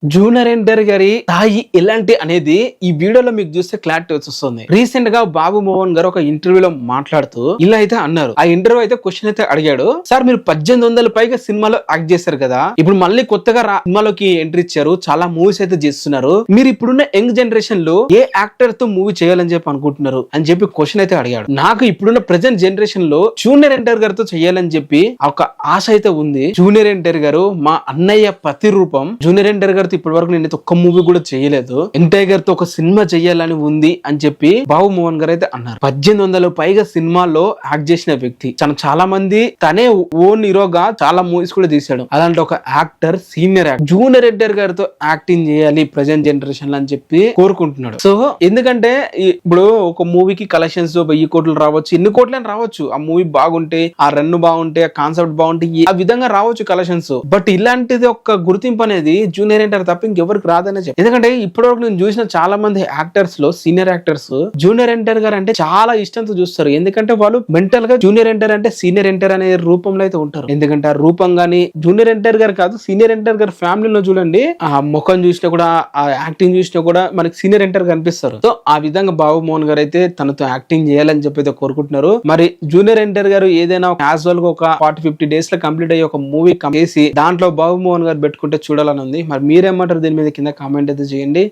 Junior NTR గారి స్థాయి ఎలాంటి అనేది ఈ వీడియోలో మీకు చూస్తే క్లారిటీ వస్తుంది. రీసెంట్ గా బాబు మోహన్ గారు ఒక ఇంటర్వ్యూలో మాట్లాడుతూ ఇలా అయితే అన్నారు. ఆ ఇంటర్వ్యూ అయితే క్వశ్చన్ అయితే అడిగాడు. సార్ మీరు 1800 పైగా సినిమాలో యాక్ట్ చేశారు కదా, ఇప్పుడు మళ్ళీ కొత్తగా సినిమాలోకి ఎంట్రీ ఇచ్చారు, చాలా మూవీస్ అయితే చేస్తున్నారు, మీరు ఇప్పుడున్న యంగ్ జనరేషన్ లో ఏ యాక్టర్ తో మూవీ చేయాలని చెప్పి అనుకుంటున్నారు అని చెప్పి క్వశ్చన్ అయితే అడిగాడు. నాకు ఇప్పుడున్న ప్రెసెంట్ జనరేషన్ లో జూనియర్ ఎన్టీఆర్ గారితో చేయాలని చెప్పి ఒక ఆశ అయితే ఉంది. జూనియర్ ఎన్టీఆర్ గారు మా అన్నయ్య ప్రతిరూపం. జూనియర్ ఎన్టీఆర్ గారు ఇప్పటి వరకు నేను ఒక్క మూవీ కూడా చేయలేదు, ఎన్టీఆర్ గారితో ఒక సినిమా చేయాలని ఉంది అని చెప్పి బాబు మోహన్ గారు అయితే అన్నారు. 1800 పైగా సినిమాల్లో యాక్ట్ చేసిన వ్యక్తి, చాలా మంది తనే ఓన్ హీరోగా చాలా మూవీస్ కూడా తీశాడు. అలాంటి ఒక actor, senior actor junior NTR గారితో యాక్టింగ్ చేయాలి ప్రెసెంట్ జనరేషన్ లో అని చెప్పి కోరుకుంటున్నాడు. సో ఎందుకంటే ఇప్పుడు ఒక మూవీకి కలెక్షన్స్ 1000 కోట్లు రావచ్చు, ఎన్ని కోట్లని రావచ్చు, ఆ మూవీ బాగుంటే, ఆ రన్ బాగుంటే, ఆ కాన్సెప్ట్ బాగుంటే ఆ విధంగా రావచ్చు కలెక్షన్స్. బట్ ఇలాంటిది ఒక గుర్తింపు అనేది జూనియర్ ఎన్టీఆర్ తప్ప ఇంకెవరికి రాదనే చెప్పి. ఎందుకంటే ఇప్పటివరకు నేను చూసిన చాలా మంది యాక్టర్స్ లో, సీనియర్ యాక్టర్స్ జూనియర్ ఎన్టీఆర్ గారు అంటే చాలా ఇష్టంతో చూస్తారు. ఎందుకంటే వాళ్ళు మెంటల్ గా జూనియర్ ఎన్టీఆర్ అంటే సీనియర్ ఎన్టీఆర్ అనే రూపంలో అయితే ఉంటారు. ఎందుకంటే ఆ రూపం గానీ జూనియర్ ఎన్టీఆర్ గారు కాదు, సీనియర్ ఎన్టీఆర్ గారి ఫ్యామిలీలో చూడండి, ఆ ముఖం చూసినా కూడా, ఆ యాక్టింగ్ చూసినా కూడా మనకి సీనియర్ ఎన్టీఆర్ కనిపిస్తారు. సో ఆ విధంగా బాబు మోహన్ గారు అయితే తనతో యాక్టింగ్ చేయాలని చెప్పి అయితే కోరుకుంటున్నారు. మరి జూనియర్ ఎన్టీఆర్ గారు ఏదైనా క్యాజువల్ గా ఒక 40-50 డేస్ లో కంప్లీట్ అయ్యి ఒక మూవీ చేసి దాంట్లో బాబు మోహన్ గారు పెట్టుకుంటే చూడాలని ఉంది. మరి మీరేమంటారు దీని మీద కింద కామెంట్ అయితే చేయండి.